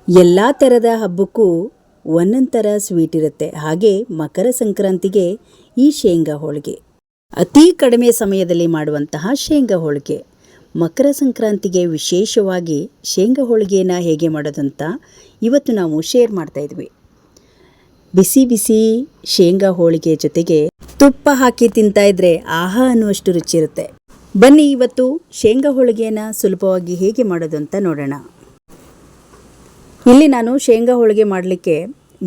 ಎಲ್ಲ ಥರದ ಹಬ್ಬಕ್ಕೂ ಒಂದೊಂದು ಥರ ಸ್ವೀಟ್ ಇರುತ್ತೆ. ಹಾಗೆ ಮಕರ ಸಂಕ್ರಾಂತಿಗೆ ಈ ಶೇಂಗಾ ಹೋಳಿಗೆ ಅತಿ ಕಡಿಮೆ ಸಮಯದಲ್ಲಿ ಮಾಡುವಂತಹ ಶೇಂಗಾ ಹೋಳಿಗೆ. ಮಕರ ಸಂಕ್ರಾಂತಿಗೆ ವಿಶೇಷವಾಗಿ ಶೇಂಗಾ ಹೋಳಿಗೆಯನ್ನು ಹೇಗೆ ಮಾಡೋದಂತ ಇವತ್ತು ನಾವು ಶೇರ್ ಮಾಡ್ತಾಯಿದ್ವಿ. ಬಿಸಿ ಬಿಸಿ ಶೇಂಗಾ ಹೋಳಿಗೆ ಜೊತೆಗೆ ತುಪ್ಪ ಹಾಕಿ ತಿಂತಾಯಿದ್ರೆ ಆಹಾ ಅನ್ನುವಷ್ಟು ರುಚಿ ಇರುತ್ತೆ. ಬನ್ನಿ ಇವತ್ತು ಶೇಂಗಾ ಹೋಳಿಗೆಯನ್ನು ಸುಲಭವಾಗಿ ಹೇಗೆ ಮಾಡೋದು ಅಂತ ನೋಡೋಣ. ಇಲ್ಲಿ ನಾನು ಶೇಂಗಾ ಹೋಳಿಗೆ ಮಾಡಲಿಕ್ಕೆ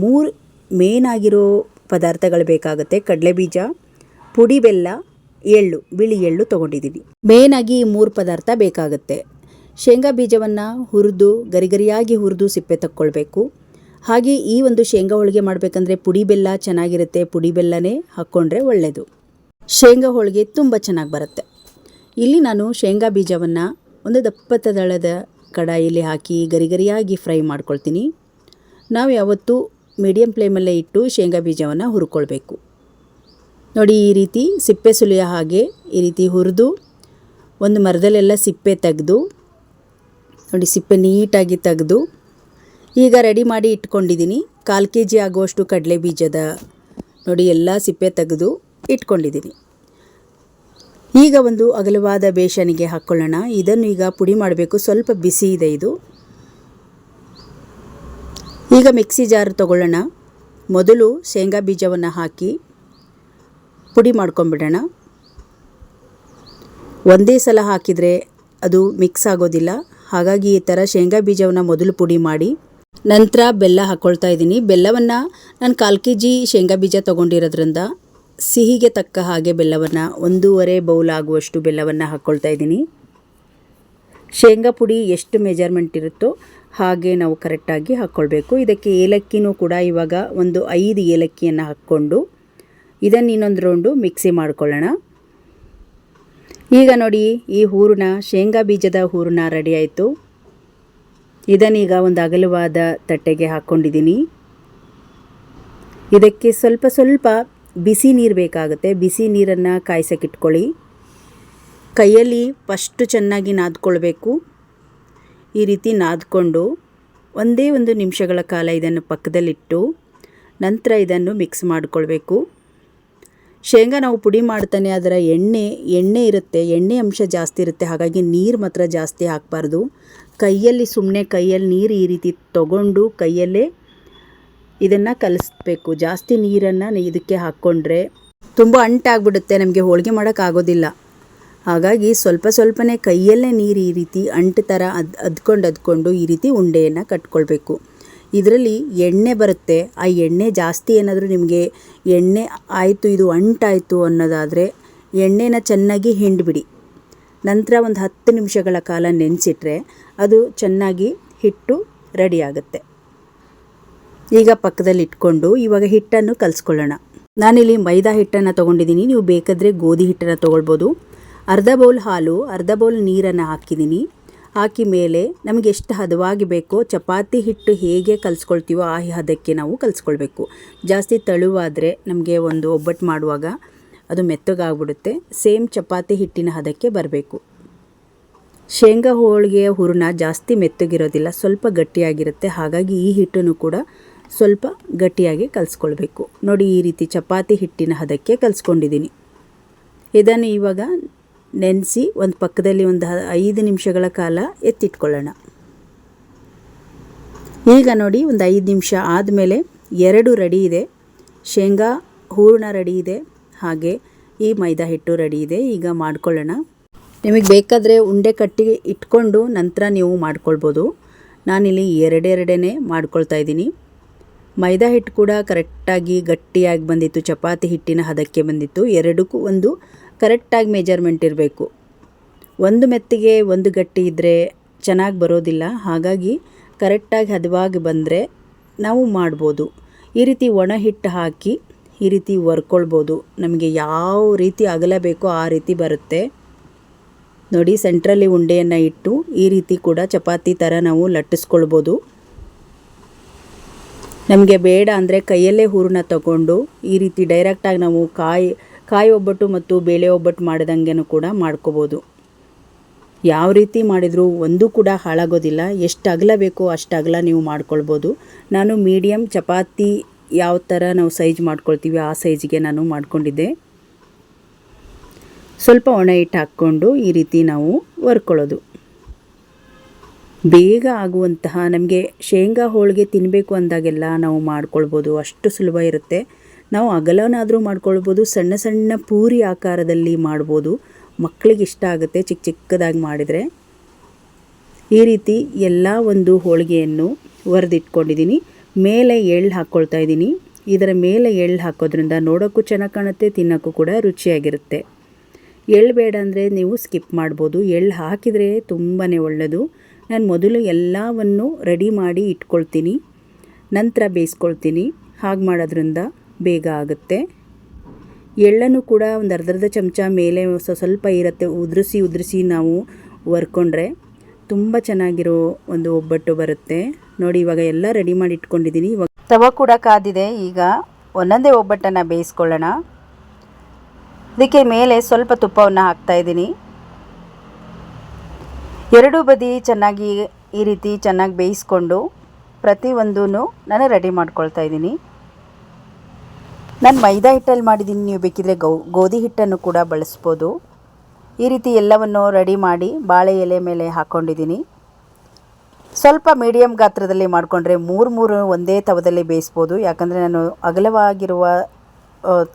3 ಮೇನ್ ಆಗಿರೋ ಪದಾರ್ಥಗಳು ಬೇಕಾಗುತ್ತೆ. ಕಡಲೆಬೀಜ, ಪುಡಿ ಬೆಲ್ಲ, ಎಳ್ಳು, ಬಿಳಿ ಎಳ್ಳು ತೊಗೊಂಡಿದ್ದೀನಿ. ಮೇನಾಗಿ ಈ 3 ಪದಾರ್ಥ ಬೇಕಾಗುತ್ತೆ. ಶೇಂಗಾ ಬೀಜವನ್ನು ಹುರಿದು ಗರಿಗರಿಯಾಗಿ ಹುರಿದು ಸಿಪ್ಪೆ ತಕ್ಕೊಳ್ಬೇಕು. ಹಾಗೆ ಈ ಒಂದು ಶೇಂಗಾ ಹೋಳಿಗೆ ಮಾಡಬೇಕಂದ್ರೆ ಪುಡಿ ಬೆಲ್ಲ ಚೆನ್ನಾಗಿರುತ್ತೆ. ಪುಡಿ ಬೆಲ್ಲನೇ ಹಾಕ್ಕೊಂಡ್ರೆ ಒಳ್ಳೆಯದು. ಶೇಂಗಾ ಹೋಳಿಗೆ ತುಂಬ ಚೆನ್ನಾಗಿ ಬರುತ್ತೆ. ಇಲ್ಲಿ ನಾನು ಶೇಂಗಾ ಬೀಜವನ್ನು ಒಂದು ದಪ್ಪದ ಕಡಾಯಿಯಲ್ಲಿ ಹಾಕಿ ಗರಿಗರಿಯಾಗಿ ಫ್ರೈ ಮಾಡ್ಕೊಳ್ತೀನಿ. ನಾವು ಯಾವತ್ತೂ ಮೀಡಿಯಮ್ ಫ್ಲೇಮಲ್ಲೇ ಇಟ್ಟು ಶೇಂಗಾ ಬೀಜವನ್ನು ಹುರ್ಕೊಳ್ಬೇಕು. ನೋಡಿ, ಈ ರೀತಿ ಸಿಪ್ಪೆ ಸುಲಿಯೋ ಹಾಗೆ ಈ ರೀತಿ ಹುರಿದು ಒಂದು ಮರದಲ್ಲೆಲ್ಲ ಸಿಪ್ಪೆ ತೆಗೆದು ನೋಡಿ, ಸಿಪ್ಪೆ ನೀಟಾಗಿ ತೆಗೆದು ಈಗ ರೆಡಿ ಮಾಡಿ ಇಟ್ಕೊಂಡಿದ್ದೀನಿ. 1/4 kg ಆಗುವಷ್ಟು ಕಡಲೆ ಬೀಜದ ನೋಡಿ ಎಲ್ಲ ಸಿಪ್ಪೆ ತೆಗೆದು ಇಟ್ಕೊಂಡಿದ್ದೀನಿ. ಈಗ ಒಂದು ಅಗಲವಾದ ಬೇಸನಿಗೆ ಹಾಕ್ಕೊಳ್ಳೋಣ. ಇದನ್ನು ಈಗ ಪುಡಿ ಮಾಡಬೇಕು. ಸ್ವಲ್ಪ ಬಿಸಿ ಇದೆ ಇದು. ಈಗ ಮಿಕ್ಸಿ ಜಾರ್ ತಗೊಳ್ಳೋಣ. ಮೊದಲು ಶೇಂಗಾ ಬೀಜವನ್ನು ಹಾಕಿ ಪುಡಿ ಮಾಡ್ಕೊಂಬಿಡೋಣ. ಒಂದೇ ಸಲ ಹಾಕಿದರೆ ಅದು ಮಿಕ್ಸ್ ಆಗೋದಿಲ್ಲ. ಹಾಗಾಗಿ ಈ ಥರ ಶೇಂಗಾ ಬೀಜವನ್ನು ಮೊದಲು ಪುಡಿ ಮಾಡಿ ನಂತರ ಬೆಲ್ಲ ಹಾಕ್ಕೊಳ್ತಾ ಇದ್ದೀನಿ. ಬೆಲ್ಲವನ್ನು ನಾನು 1/4 kg ಶೇಂಗಾ ಬೀಜ ತೊಗೊಂಡಿರೋದ್ರಿಂದ ಸಿಹಿಗೆ ತಕ್ಕ ಹಾಗೆ ಬೆಲ್ಲವನ್ನು 1.5 ಬೌಲ್ ಆಗುವಷ್ಟು ಬೆಲ್ಲವನ್ನು ಹಾಕ್ಕೊಳ್ತಾ ಇದ್ದೀನಿ. ಶೇಂಗಾ ಪುಡಿ ಎಷ್ಟು ಮೆಜರ್ಮೆಂಟ್ ಇರುತ್ತೋ ಹಾಗೆ ನಾವು ಕರೆಕ್ಟಾಗಿ ಹಾಕ್ಕೊಳ್ಬೇಕು. ಇದಕ್ಕೆ ಏಲಕ್ಕಿನೂ ಕೂಡ ಇವಾಗ ಒಂದು 5 ಏಲಕ್ಕಿಯನ್ನು ಹಾಕ್ಕೊಂಡು ಇದನ್ನು ಇನ್ನೊಂದು ರೌಂಡು ಮಿಕ್ಸಿ ಮಾಡ್ಕೊಳ್ಳೋಣ. ಈಗ ನೋಡಿ, ಈ ಹೂರಣ ಶೇಂಗಾ ಬೀಜದ ಹೂರಣ ರೆಡಿ ಆಯಿತು. ಇದನ್ನೀಗ ಒಂದು ಅಗಲವಾದ ತಟ್ಟೆಗೆ ಹಾಕ್ಕೊಂಡಿದ್ದೀನಿ. ಇದಕ್ಕೆ ಸ್ವಲ್ಪ ಬಿಸಿ ನೀರು ಬೇಕಾಗುತ್ತೆ. ಬಿಸಿ ನೀರನ್ನು ಕಾಯಿಸೋಕ್ಕಿಟ್ಕೊಳ್ಳಿ. ಕೈಯಲ್ಲಿ ಫಸ್ಟು ಚೆನ್ನಾಗಿ ನಾದ್ಕೊಳ್ಬೇಕು. ಈ ರೀತಿ ನಾದ್ಕೊಂಡು ಒಂದೇ 1 ನಿಮಿಷಗಳ ಕಾಲ ಇದನ್ನು ಪಕ್ಕದಲ್ಲಿಟ್ಟು ನಂತರ ಇದನ್ನು ಮಿಕ್ಸ್ ಮಾಡಿಕೊಳ್ಬೇಕು. ಶೇಂಗಾ ನಾವು ಪುಡಿ ಮಾಡ್ತಾನೆ ಅದರ ಎಣ್ಣೆ ಇರುತ್ತೆ, ಎಣ್ಣೆ ಅಂಶ ಜಾಸ್ತಿ ಇರುತ್ತೆ. ಹಾಗಾಗಿ ನೀರು ಮಾತ್ರ ಜಾಸ್ತಿ ಹಾಕಬಾರ್ದು. ಸುಮ್ಮನೆ ಕೈಯಲ್ಲಿ ನೀರು ಈ ರೀತಿ ತಗೊಂಡು ಕೈಯಲ್ಲೇ ಇದನ್ನು ಕಲಿಸ್ಬೇಕು. ಜಾಸ್ತಿ ನೀರನ್ನು ಇದಕ್ಕೆ ಹಾಕ್ಕೊಂಡ್ರೆ ತುಂಬ ಅಂಟಾಗ್ಬಿಡುತ್ತೆ, ನಮಗೆ ಹೋಳಿಗೆ ಮಾಡೋಕ್ಕಾಗೋದಿಲ್ಲ. ಹಾಗಾಗಿ ಸ್ವಲ್ಪನೇ ಕೈಯಲ್ಲೇ ನೀರು ಈ ರೀತಿ ಅಂಟು ಥರ ಅದ್ಕೊಂಡು ಈ ರೀತಿ ಉಂಡೆಯನ್ನು ಕಟ್ಕೊಳ್ಬೇಕು. ಇದರಲ್ಲಿ ಎಣ್ಣೆ ಬರುತ್ತೆ. ಆ ಎಣ್ಣೆ ಜಾಸ್ತಿ ಏನಾದರೂ ನಿಮಗೆ ಎಣ್ಣೆ ಆಯಿತು ಇದು ಅಂಟಾಯಿತು ಅನ್ನೋದಾದರೆ ಎಣ್ಣೆನ ಚೆನ್ನಾಗಿ ಹಿಂಡಿಬಿಡಿ. ನಂತರ ಒಂದು 10 ನಿಮಿಷಗಳ ಕಾಲ ನೆನೆಸಿಟ್ರೆ ಅದು ಚೆನ್ನಾಗಿ ಹಿಟ್ಟು ರೆಡಿ ಆಗುತ್ತೆ. ಈಗ ಪಕ್ಕದಲ್ಲಿ ಇಟ್ಕೊಂಡು ಇವಾಗ ಹಿಟ್ಟನ್ನು ಕಲಿಸ್ಕೊಳ್ಳೋಣ. ನಾನಿಲ್ಲಿ ಮೈದಾ ಹಿಟ್ಟನ್ನು ತೊಗೊಂಡಿದ್ದೀನಿ. ನೀವು ಬೇಕಾದರೆ ಗೋಧಿ ಹಿಟ್ಟನ್ನು ತೊಗೊಳ್ಬೋದು. 1/2 ಬೌಲ್ ಹಾಲು, 1/2 ಬೌಲ್ ನೀರನ್ನು ಹಾಕಿದ್ದೀನಿ. ಹಾಕಿ ಮೇಲೆ ನಮಗೆ ಎಷ್ಟು ಹದವಾಗಿ ಬೇಕೋ ಚಪಾತಿ ಹಿಟ್ಟು ಹೇಗೆ ಕಲಿಸ್ಕೊಳ್ತೀವೋ ಆ ಹದಕ್ಕೆ ನಾವು ಕಲಿಸ್ಕೊಳ್ಬೇಕು. ಜಾಸ್ತಿ ತಳುವಾದರೆ ನಮಗೆ ಒಂದು ಒಬ್ಬಟ್ಟು ಮಾಡುವಾಗ ಅದು ಮೆತ್ತಗಾಗ್ಬಿಡುತ್ತೆ. ಸೇಮ್ ಚಪಾತಿ ಹಿಟ್ಟಿನ ಹದಕ್ಕೆ ಬರಬೇಕು. ಶೇಂಗಾ ಹೋಳಿಗೆಯ ಹೂರಣ ಜಾಸ್ತಿ ಮೆತ್ತಗಿರೋದಿಲ್ಲ, ಸ್ವಲ್ಪ ಗಟ್ಟಿಯಾಗಿರುತ್ತೆ. ಹಾಗಾಗಿ ಈ ಹಿಟ್ಟನ್ನು ಕೂಡ ಸ್ವಲ್ಪ ಗಟ್ಟಿಯಾಗಿ ಕಲಿಸ್ಕೊಳ್ಬೇಕು. ನೋಡಿ, ಈ ರೀತಿ ಚಪಾತಿ ಹಿಟ್ಟಿನ ಹದಕ್ಕೆ ಕಲಿಸ್ಕೊಂಡಿದ್ದೀನಿ. ಇದನ್ನು ಇವಾಗ ನೆನೆಸಿ ಒಂದು ಪಕ್ಕದಲ್ಲಿ ಒಂದು 5 ನಿಮಿಷಗಳ ಕಾಲ ಎತ್ತಿಟ್ಕೊಳ್ಳೋಣ. ಈಗ ನೋಡಿ, ಒಂದು 5 ನಿಮಿಷ ಆದಮೇಲೆ 2 ರೆಡಿ ಇದೆ. ಶೇಂಗಾ ಹೂರಣ ರೆಡಿ ಇದೆ, ಹಾಗೆ ಈ ಮೈದಾ ಹಿಟ್ಟು ರೆಡಿ ಇದೆ. ಈಗ ಮಾಡ್ಕೊಳ್ಳೋಣ. ನಿಮಗೆ ಬೇಕಾದರೆ ಉಂಡೆ ಕಟ್ಟಿ ಇಟ್ಕೊಂಡು ನಂತರ ನೀವು ಮಾಡ್ಕೊಳ್ಬೋದು. ನಾನಿಲ್ಲಿ 2 ಮಾಡ್ಕೊಳ್ತಾ ಇದ್ದೀನಿ. ಮೈದಾ ಹಿಟ್ಟು ಕೂಡ ಕರೆಕ್ಟಾಗಿ ಗಟ್ಟಿಯಾಗಿ ಬಂದಿತ್ತು, ಚಪಾತಿ ಹಿಟ್ಟಿನ ಹದಕ್ಕೆ ಬಂದಿತ್ತು. ಎರಡಕ್ಕೂ ಒಂದು ಕರೆಕ್ಟಾಗಿ ಮೆಜರ್ಮೆಂಟ್ ಇರಬೇಕು. ಒಂದು ಮೆತ್ತಿಗೆ ಒಂದು ಗಟ್ಟಿ ಇದ್ದರೆ ಚೆನ್ನಾಗಿ ಬರೋದಿಲ್ಲ. ಹಾಗಾಗಿ ಕರೆಕ್ಟಾಗಿ ಹದವಾಗಿ ಬಂದರೆ ನಾವು ಮಾಡ್ಬೋದು. ಈ ರೀತಿ ಒಣ ಹಿಟ್ಟು ಹಾಕಿ ಈ ರೀತಿ ವರ್ಕೊಳ್ಬೋದು. ನಮಗೆ ಯಾವ ರೀತಿ ಅಗಲ ಬೇಕೋ ಆ ರೀತಿ ಬರುತ್ತೆ. ನೋಡಿ, ಸೆಂಟ್ರಲ್ಲಿ ಉಂಡೆಯನ್ನು ಇಟ್ಟು ಈ ರೀತಿ ಕೂಡ ಚಪಾತಿ ಥರ ನಾವು ಲಟ್ಟಿಸ್ಕೊಳ್ಬೋದು. ನಮಗೆ ಬೇಡ ಅಂದರೆ ಕೈಯಲ್ಲೇ ಹೂರಣ ತಗೊಂಡು ಈ ರೀತಿ ಡೈರೆಕ್ಟಾಗಿ ನಾವು ಕಾಯಿ ಒಬ್ಬಟ್ಟು ಮತ್ತು ಬೇಳೆ ಒಬ್ಬಟ್ಟು ಮಾಡಿದಂಗೆನೂ ಕೂಡ ಮಾಡ್ಕೋಬೋದು. ಯಾವ ರೀತಿ ಮಾಡಿದರೂ ಒಂದು ಕೂಡ ಹಾಳಾಗೋದಿಲ್ಲ. ಎಷ್ಟು ಅಗಲ ಬೇಕೋ ಅಷ್ಟು ಅಗಲ ನೀವು ಮಾಡ್ಕೊಳ್ಬೋದು. ನಾನು ಮೀಡಿಯಮ್ ಚಪಾತಿ ಯಾವ ಥರ ನಾವು ಸೈಜ್ ಮಾಡ್ಕೊಳ್ತೀವಿ ಆ ಸೈಜಿಗೆ ನಾನು ಮಾಡ್ಕೊಂಡಿದ್ದೆ. ಸ್ವಲ್ಪ ಒಣ ಹಿಟ್ಟು ಹಾಕ್ಕೊಂಡು ಈ ರೀತಿ ನಾವು ವರ್ಕೊಳ್ಳೋದು. ಬೇಗ ಆಗುವಂತಹ, ನಮಗೆ ಶೇಂಗಾ ಹೋಳಿಗೆ ತಿನ್ನಬೇಕು ಅಂದಾಗೆಲ್ಲ ನಾವು ಮಾಡ್ಕೊಳ್ಬೋದು. ಅಷ್ಟು ಸುಲಭ ಇರುತ್ತೆ. ನಾವು ಅಗಲನಾದರೂ ಮಾಡ್ಕೊಳ್ಬೋದು, ಸಣ್ಣ ಸಣ್ಣ ಪೂರಿ ಆಕಾರದಲ್ಲಿ ಮಾಡ್ಬೋದು. ಮಕ್ಕಳಿಗೆ ಇಷ್ಟ ಆಗುತ್ತೆ ಚಿಕ್ಕ ಚಿಕ್ಕದಾಗಿ ಮಾಡಿದರೆ. ಈ ರೀತಿ ಎಲ್ಲ ಒಂದು ಹೋಳಿಗೆಯನ್ನು ಒರೆದಿಟ್ಕೊಂಡಿದ್ದೀನಿ. ಮೇಲೆ ಎಳ್ಳು ಹಾಕ್ಕೊಳ್ತಾ ಇದ್ದೀನಿ. ಇದರ ಮೇಲೆ ಎಳ್ಳು ಹಾಕೋದ್ರಿಂದ ನೋಡೋಕ್ಕೂ ಚೆನ್ನಾಗಿ ಕಾಣುತ್ತೆ, ತಿನ್ನೋಕ್ಕೂ ಕೂಡ ರುಚಿಯಾಗಿರುತ್ತೆ. ಎಳ್ಳು ಬೇಡ ಅಂದರೆ ನೀವು ಸ್ಕಿಪ್ ಮಾಡ್ಬೋದು. ಎಳ್ಳು ಹಾಕಿದರೆ ತುಂಬಾ ಒಳ್ಳೆಯದು. ನಾನು ಮೊದಲು ಎಲ್ಲವನ್ನು ರೆಡಿ ಮಾಡಿ ಇಟ್ಕೊಳ್ತೀನಿ, ನಂತರ ಬೇಯಿಸ್ಕೊಳ್ತೀನಿ. ಹಾಗೆ ಮಾಡೋದ್ರಿಂದ ಬೇಗ ಆಗುತ್ತೆ. ಎಳ್ಳನ್ನು ಕೂಡ ಒಂದು ಅರ್ಧ ಚಮಚ ಮೇಲೆ ಸ್ವಲ್ಪ ಇರುತ್ತೆ, ಉದುರಿಸಿ ನಾವು ವರ್ಕೊಂಡ್ರೆ ತುಂಬ ಚೆನ್ನಾಗಿರೋ ಒಂದು ಒಬ್ಬಟ್ಟು ಬರುತ್ತೆ. ನೋಡಿ, ಇವಾಗ ಎಲ್ಲ ರೆಡಿ ಮಾಡಿ ಇಟ್ಕೊಂಡಿದ್ದೀನಿ. ಇವಾಗ ತವ ಕೂಡ ಕಾದಿದೆ. ಈಗ ಒಂದೊಂದೇ ಒಬ್ಬಟ್ಟನ್ನು ಬೇಯಿಸ್ಕೊಳ್ಳೋಣ. ಇದಕ್ಕೆ ಮೇಲೆ ಸ್ವಲ್ಪ ತುಪ್ಪವನ್ನು ಹಾಕ್ತಾಯಿದ್ದೀನಿ. ಎರಡೂ ಬದಿ ಚೆನ್ನಾಗಿ ಈ ರೀತಿ ಚೆನ್ನಾಗಿ ಬೇಯಿಸ್ಕೊಂಡು ಪ್ರತಿಯೊಂದೂ ನಾನು ರೆಡಿ ಮಾಡ್ಕೊಳ್ತಾ ಇದ್ದೀನಿ. ನಾನು ಮೈದಾ ಹಿಟ್ಟಲ್ಲಿ ಮಾಡಿದ್ದೀನಿ, ನೀವು ಬೇಕಿದ್ರೆ ಗೋಧಿ ಹಿಟ್ಟನ್ನು ಕೂಡ ಬಳಸ್ಬೋದು. ಈ ರೀತಿ ಎಲ್ಲವನ್ನು ರೆಡಿ ಮಾಡಿ ಬಾಳೆ ಎಲೆ ಮೇಲೆ ಹಾಕ್ಕೊಂಡಿದ್ದೀನಿ. ಸ್ವಲ್ಪ ಮೀಡಿಯಮ್ ಗಾತ್ರದಲ್ಲಿ ಮಾಡಿಕೊಂಡ್ರೆ ಮೂರು ಒಂದೇ ತವದಲ್ಲಿ ಬೇಯಿಸ್ಬೋದು. ಯಾಕಂದರೆ ನಾನು ಅಗಲವಾಗಿರುವ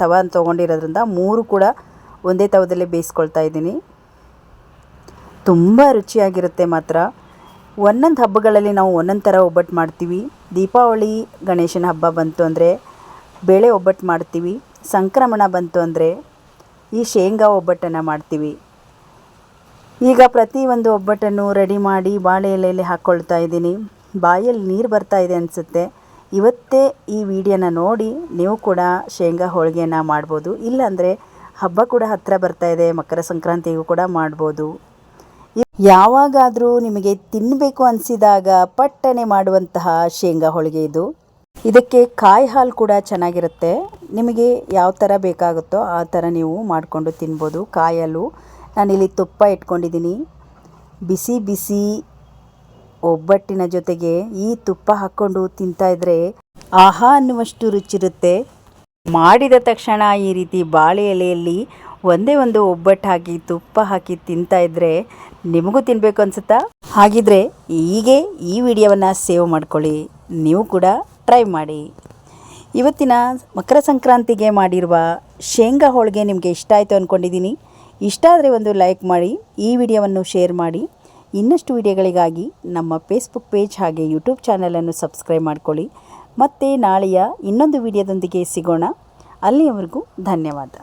ತವ ತೊಗೊಂಡಿರೋದ್ರಿಂದ 3 ಕೂಡ ಒಂದೇ ತವದಲ್ಲಿ ಬೇಯಿಸ್ಕೊಳ್ತಾ ಇದ್ದೀನಿ. ತುಂಬ ರುಚಿಯಾಗಿರುತ್ತೆ ಮಾತ್ರ. ಒಂದೊಂದು ಹಬ್ಬಗಳಲ್ಲಿ ನಾವು ಒಂದೊಂದು ಥರ ಒಬ್ಬಟ್ಟು ಮಾಡ್ತೀವಿ. ದೀಪಾವಳಿ ಗಣೇಶನ ಹಬ್ಬ ಬಂತು ಅಂದರೆ ಬೇಳೆ ಒಬ್ಬಟ್ಟು ಮಾಡ್ತೀವಿ. ಸಂಕ್ರಮಣ ಬಂತು ಅಂದರೆ ಈ ಶೇಂಗಾ ಒಬ್ಬಟ್ಟನ್ನು ಮಾಡ್ತೀವಿ. ಈಗ ಪ್ರತಿಯೊಂದು ಒಬ್ಬಟ್ಟನ್ನು ರೆಡಿ ಮಾಡಿ ಬಾಳೆ ಎಲೆಯಲ್ಲಿ ಹಾಕ್ಕೊಳ್ತಾ ಇದ್ದೀನಿ. ಬಾಯಲ್ಲಿ ನೀರು ಬರ್ತಾ ಇದೆ ಅನಿಸುತ್ತೆ. ಇವತ್ತೇ ಈ ವಿಡಿಯೋನ ನೋಡಿ ನೀವು ಕೂಡ ಶೇಂಗಾ ಹೋಳಿಗೆಯನ್ನು ಮಾಡ್ಬೋದು. ಇಲ್ಲಾಂದರೆ ಹಬ್ಬ ಕೂಡ ಹತ್ತಿರ ಬರ್ತಾ ಇದೆ, ಮಕರ ಸಂಕ್ರಾಂತಿಗೂ ಕೂಡ ಮಾಡ್ಬೋದು. ಯಾವಾಗಾದರೂ ನಿಮಗೆ ತಿನ್ನಬೇಕು ಅನಿಸಿದಾಗ ಪಟ್ಟನೆ ಮಾಡುವಂತಹ ಶೇಂಗಾ ಹೋಳಿಗೆ ಇದು. ಇದಕ್ಕೆ ಕಾಯಿ ಹಾಲು ಕೂಡ ಚೆನ್ನಾಗಿರುತ್ತೆ. ನಿಮಗೆ ಯಾವ ಥರ ಬೇಕಾಗುತ್ತೋ ಆ ಥರ ನೀವು ಮಾಡಿಕೊಂಡು ತಿನ್ಬೋದು. ಕಾಯಿ ಹಾಲು, ನಾನಿಲ್ಲಿ ತುಪ್ಪ ಇಟ್ಕೊಂಡಿದ್ದೀನಿ. ಬಿಸಿ ಬಿಸಿ ಒಬ್ಬಟ್ಟಿನ ಜೊತೆಗೆ ಈ ತುಪ್ಪ ಹಾಕ್ಕೊಂಡು ತಿಂತಾಯಿದ್ರೆ ಆಹಾ ಅನ್ನುವಷ್ಟು ರುಚಿರುತ್ತೆ. ಮಾಡಿದ ತಕ್ಷಣ ಈ ರೀತಿ ಬಾಳೆ ಎಲೆಯಲ್ಲಿ ಒಂದೇ ಒಂದು ಒಬ್ಬಟ್ಟು ಹಾಕಿ ತುಪ್ಪ ಹಾಕಿ ತಿಂತಾಯಿದ್ರೆ ನಿಮಗೂ ತಿನ್ನಬೇಕು ಅನಿಸುತ್ತಾ? ಹಾಗಿದ್ರೆ ಹೀಗೆ ಈ ವಿಡಿಯೋವನ್ನು ಸೇವ್ ಮಾಡ್ಕೊಳ್ಳಿ, ನೀವು ಕೂಡ ಟ್ರೈ ಮಾಡಿ. ಇವತ್ತಿನ ಮಕರ ಸಂಕ್ರಾಂತಿಗೆ ಮಾಡಿರುವ ಶೇಂಗಾ ಹೋಳಿಗೆ ನಿಮಗೆ ಇಷ್ಟ ಆಯಿತು ಅಂದ್ಕೊಂಡಿದ್ದೀನಿ. ಇಷ್ಟ ಆದರೆ ಒಂದು ಲೈಕ್ ಮಾಡಿ, ಈ ವಿಡಿಯೋವನ್ನು ಶೇರ್ ಮಾಡಿ. ಇನ್ನಷ್ಟು ವಿಡಿಯೋಗಳಿಗಾಗಿ ನಮ್ಮ ಫೇಸ್ಬುಕ್ ಪೇಜ್ ಹಾಗೆ ಯೂಟ್ಯೂಬ್ ಚಾನಲನ್ನು ಸಬ್ಸ್ಕ್ರೈಬ್ ಮಾಡ್ಕೊಳ್ಳಿ. ಮತ್ತು ನಾಳೆಯ ಇನ್ನೊಂದು ವಿಡಿಯೋದೊಂದಿಗೆ ಸಿಗೋಣ. ಅಲ್ಲಿಯವರೆಗೂ ಧನ್ಯವಾದ.